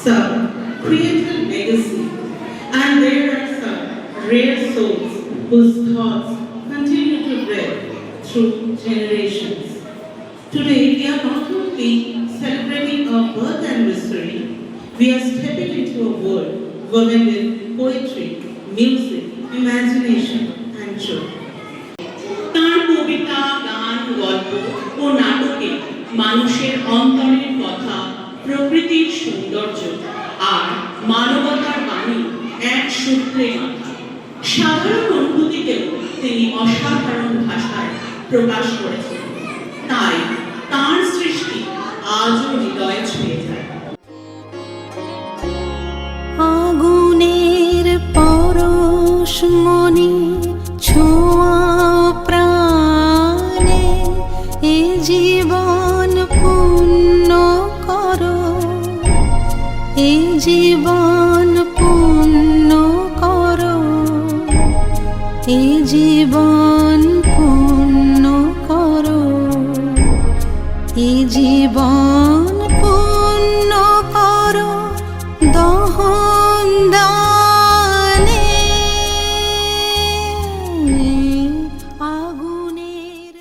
some created legacy, and there are some rare souls whose thoughts continue to live through generations. Today, we are not only celebrating our birth anniversary, we are stepping into a world woven with poetry, music, imagination, and joy. তাঁর কবিতা, গান, গল্প ও নাটকে মানুষের অন্তরের কথা, প্রকৃতির সৌন্দর্য আর মানবতার বাণী এক সূত্রে গাঁথা। সাধারণ অনুভূতিকেও তিনি অসাধারণ ভাষায় প্রকাশ করেছেন। তাই তাঁর সৃষ্টি আজও হৃদয়ে ছুঁয়ে যায়। আগুনের পরশমণি ছোঁয়া প্রাণে এ জীবন পূর্ণ করো, এ জীবন পূর্ণ করো, এ জীবন পূর্ণ করো, এ জীবন পূর্ণ করো দহন দানে আগুনের।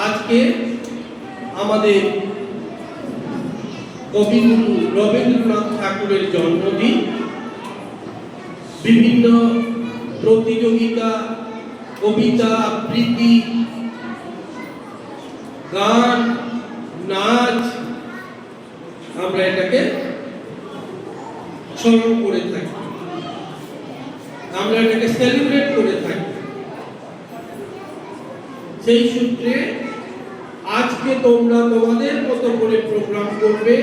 আজকে আমাদের কবিগুরু রবীন্দ্রনাথ ঠাকুরের জন্মদিন। বিভিন্ন প্রতিযোগিতা, কবিতা আবৃত্তি, গান, নাচ, আমরা এটাকে স্মরণ করে থাকি, আমরা এটাকে সেলিব্রেট করে থাকি। সেই সূত্রে আজকে তোমরা তোমাদের মতো করে প্রোগ্রাম করবে।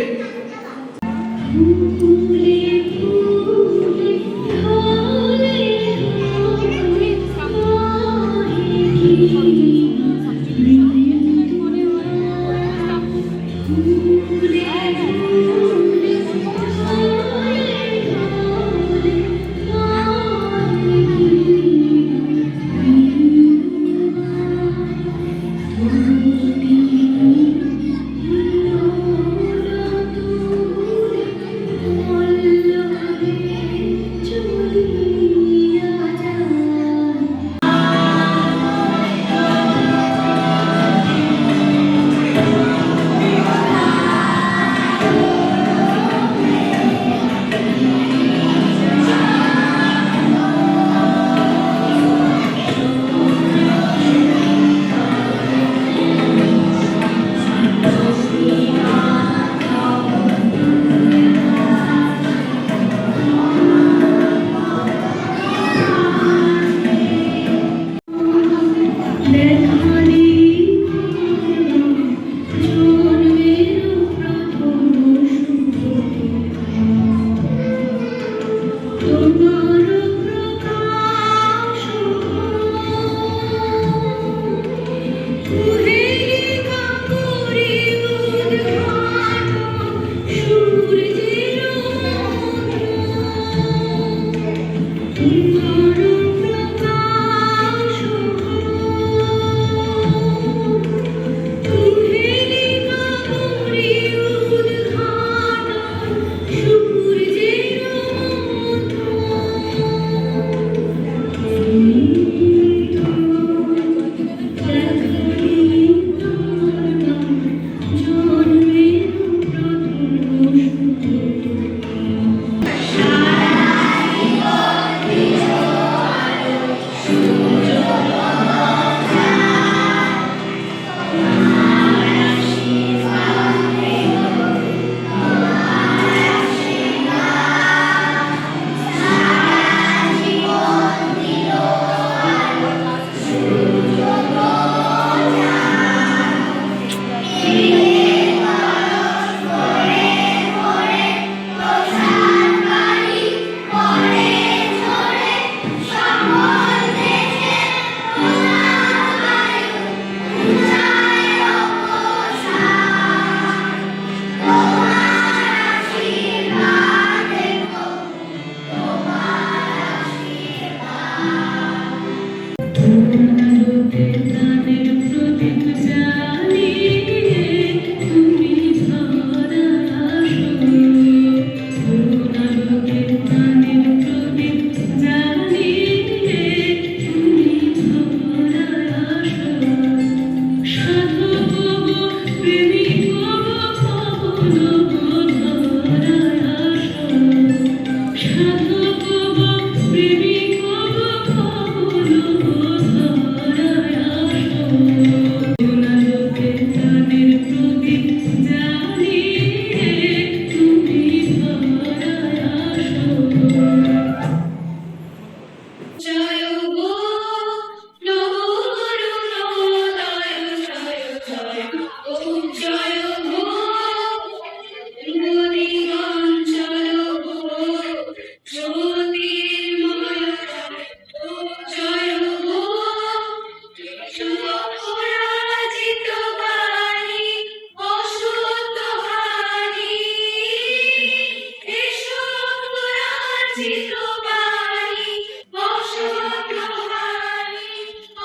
জ্যোতির্ময় জয় হো, অপরাজিত বাণী অসত্য হানি, এসো অপরাজিত বাণী অসত্য হানি,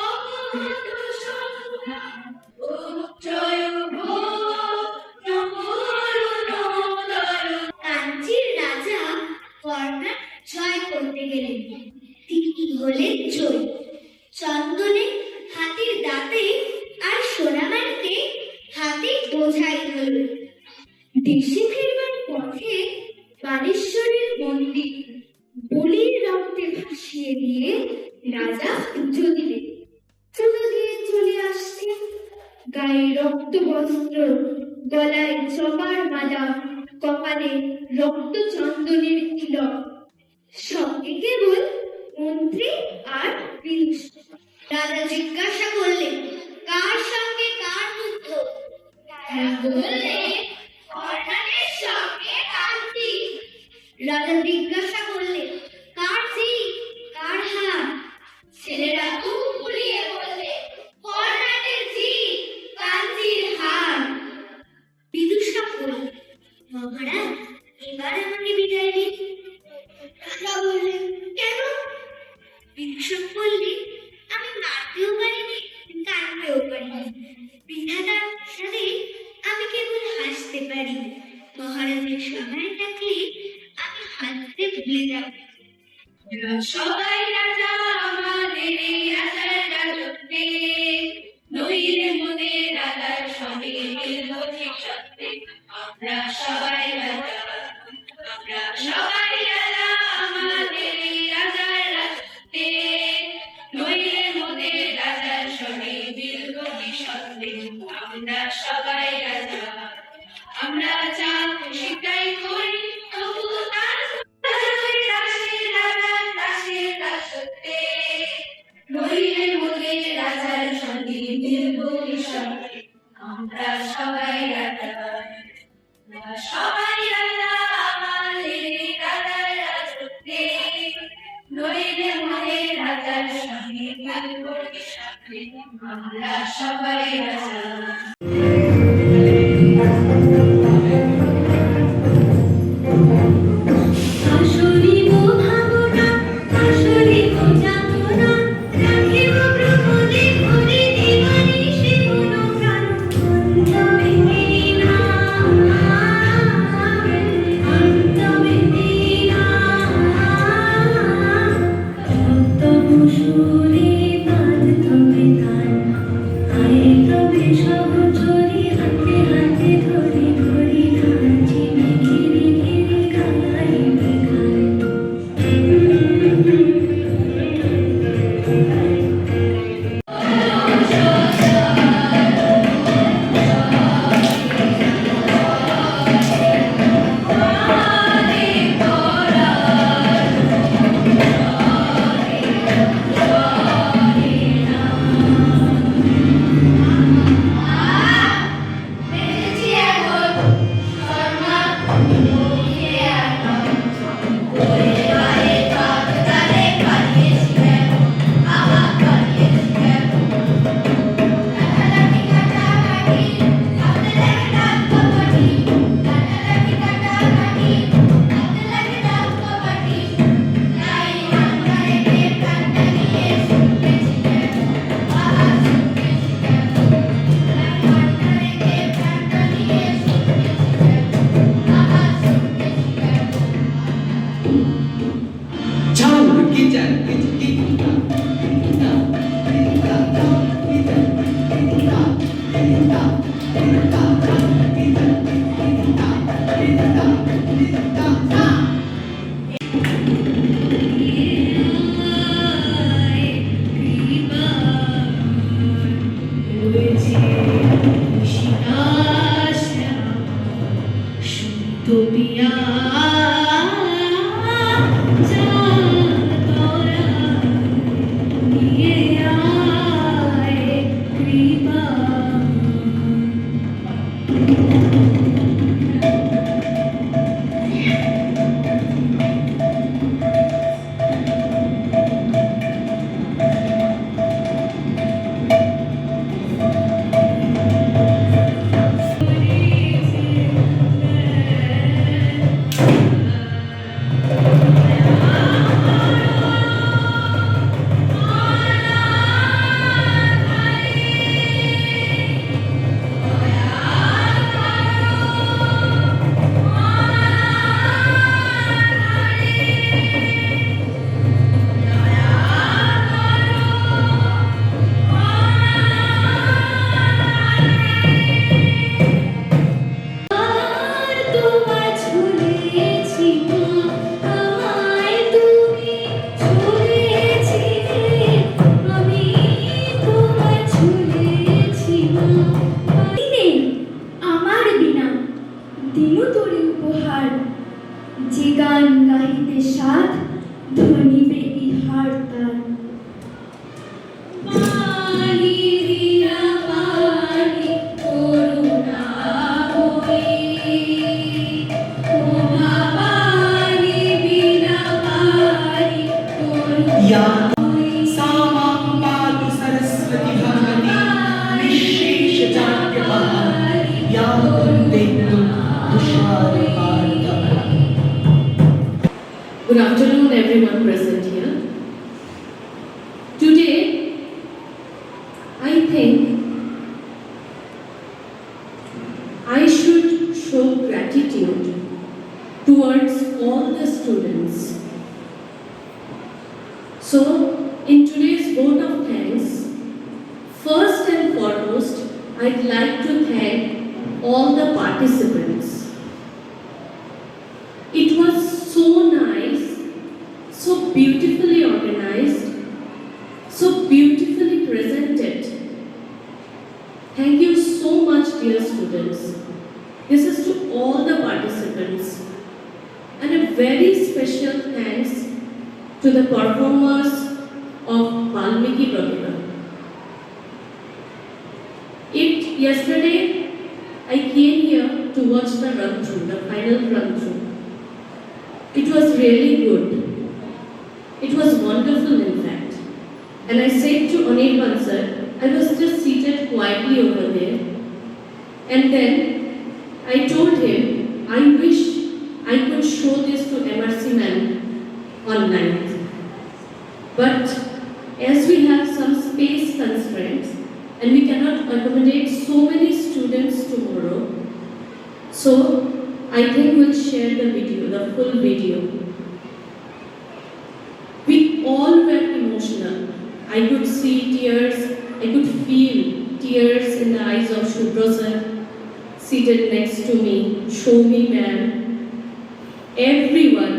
অমৃত সংগ্রাম ও জয় হো, নমো অরুণোদয়। কাঞ্চীর রাজা কর্ণাট জয় করতে গেলেন। তিনি হলেন জয়ী। চন্দনে হাতির দাঁতে আর সোনামানিতে হাতির বোঝাই হল। দেশে ফিরবার পথে বালেশ্বরের মন্দির বলির রক্তে ভাসিয়ে দিয়ে রাজা পুজো দিলেন। পুজো দিয়ে চলে আসছেন, গায়ে রক্ত বস্ত্র, গলায় জবার মালা, কপালে রক্ত চন্দনের তিলক, সঙ্গে কেবল মন্ত্রী আর বিদূষী। রাজা জিজ্ঞাসা করলেন, কার সঙ্গে কার যুদ্ধ? তারা বললেন, কর্ণাটের সঙ্গে কাঞ্চী। রাজা জিজ্ঞাসা করলেন, কার জিত কার হার? ছেলেরা মুখ ফুলিয়ে বললে, কর্ণাটের জিত কাঞ্চীর হার। বিদূষা বলল, মহারাজ এবার আমাকে বিদায় দিন। রাজা বললেন, কেন? বিদূষক বললে, আমি মারতেও পারিনি কাঁদতেও পারিনি, বিধাতার সাথে আমি কেবল হাসতে পারি। মহারাজের সভায় থাকলে আমি হাসতে ভুলে যাব। সবাই রাজা আমাদের এই রাজার রাজত্বে, নইলে মোদের রাজার সঙ্গে মিলব সত্যি। আমরা সবাই রাজা, আমরা সবাই রাজা আমাদের এই রাজার রাজত্বে, নইলে মোদের রাজার সঙ্গে মিলব সত্যি। আমরা সবাই রাজা, আমরা যা খুশি তাই করি, তবু তার দাসের রাজার দাসের রাজত্বে, নইলে মোদের রাজার সঙ্গে মিলব সত্যি। আমরা সবাই রাজা, আমরা সবাই রাজা আমাদের এই রাজার রাজত্বে, নইলে মোদের রাজার সঙ্গে মিলব সত্যি। আমরা সবাই রাজা। আসরিব ভাবনা, আসরিব যাতনা, রাখিব প্রমোদে ভরে দিবানিশি মনোপ্রাণ। অন্তবে না, অন্তবে না, তব সুরে বাঁধ তবে তান, আয়ে তবে সহচরী হাতে হাতে ধরি ধরি নাচিবে ঘিরে ঘিরে গাইবে গান। বেঁচেছি এখন শর্মা মুখে এখন, ওরে বারে কাজ তালে পালিয়েছিলেন, আমার পালিয়েছিলেন। কাটালাটি কাটাকাটি, হাতে লাগে ডাক কপাটি, কাটালাটি কাটাকাটি, হাতে লাগে ডাক কপাটি। লাই হাঙ্গা রেখে প্রাণটা নিয়ে ছুটেছিলেন, আহা ছুটেছিলেন। লাই হাঙ্গা রেখে প্রাণটা নিয়ে ছুটেছিলেন, আহা ছুটেছিলেন। চাউর কিচেন কিচকিটা কিটা কিটা কিটা কিটা কিটা কিটা কিটা কিটা কিটা। পিয়া या सा मां पातु सरस्वती भगवती निःशेष जाड्यपहा या कुन्देन्दु तुषारहारतः। Good afternoon, everyone present here. Today, I think I should show gratitude towards all the students. So, in today's vote of thanks, first and foremost, I'd like to thank all the participants. It was so nice, so beautifully organized, so beautifully presented. Thank you so much, dear students. This is to all the participants. And a very special thanks to the performers of Valmiki Pratibha. Yesterday, I came here to watch the run-through, the final run-through. It was really good. It was wonderful, in fact. And I said to Anirban sir, I was just seated quietly over there. And then I told him, I wish I could show this to MRC ma'am on 9th. But as we have some space constraints and we cannot accommodate so many students tomorrow, so I think we'll share the video, the full video. We all were emotional. I could see tears, I could feel tears in the eyes of Shubhra sir, seated next to me, Shomi ma'am, everyone.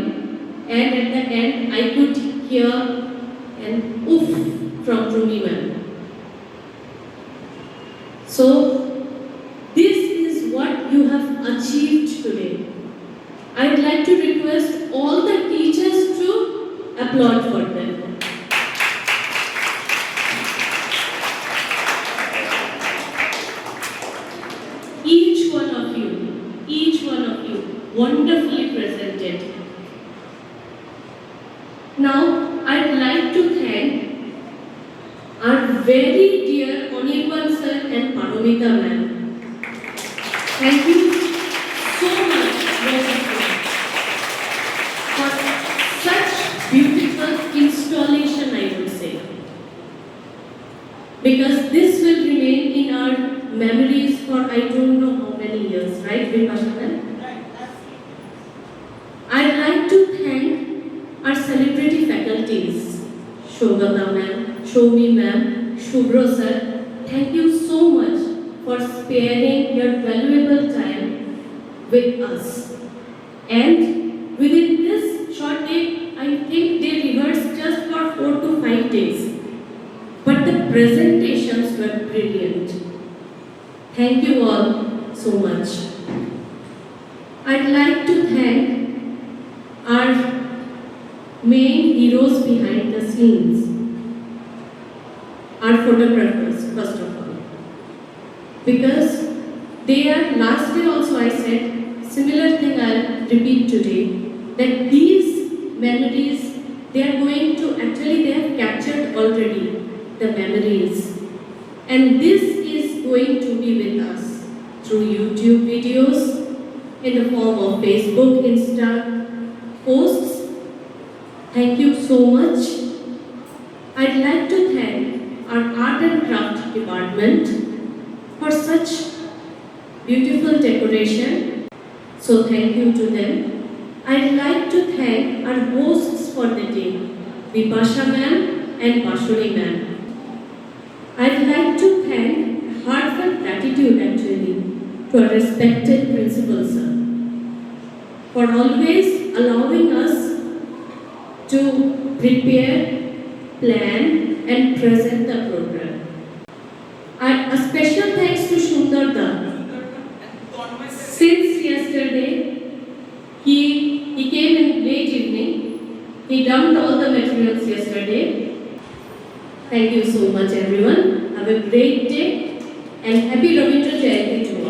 And at the end, I could hear an oof from Rumi ma'am. So, this is what you have achieved today. I'd like to request all the teachers to applaud for them. Each one of you, wonderfully presented. Now, I'd like to thank our very dear Anirban sir and Paromita ma'am. Thank you so much, both of you, for such beautiful installation, I would say. Because this will remain in our memories for I don't know how many years, right, Vipasha ma'am? I'd like to thank our celebrity faculties, Shogata ma'am, Shomi ma'am, Shubhra sir. Thank you so much for sparing your valuable time with us. And within this short day, I think they rehearsed just for 4 to 5 days. But the presentations were brilliant. Thank you all so much. I'd like to thank our main heroes behind the scenes, our photographers, first of all. Because they are, last day also I said, similar thing I'll repeat today, that these memories, they are going to, actually they have captured already the memories. And this is going to be with us through YouTube videos, in the form of Facebook, Insta posts. Thank you so much. I'd like to thank our art and craft department for such beautiful decoration. So thank you to them. I'd like to thank our hosts for the day, Vipasha ma'am and Pashuri ma'am. I'd like to thank heartfelt gratitude actually to our respected principal sir for always allowing us to prepare, plan and present the program. A special thanks to Sundar Da. Since yesterday, he came in late evening. He dumped all the materials yesterday. Thank you so much everyone. Have a great day and happy Ravindra Jayanti to all.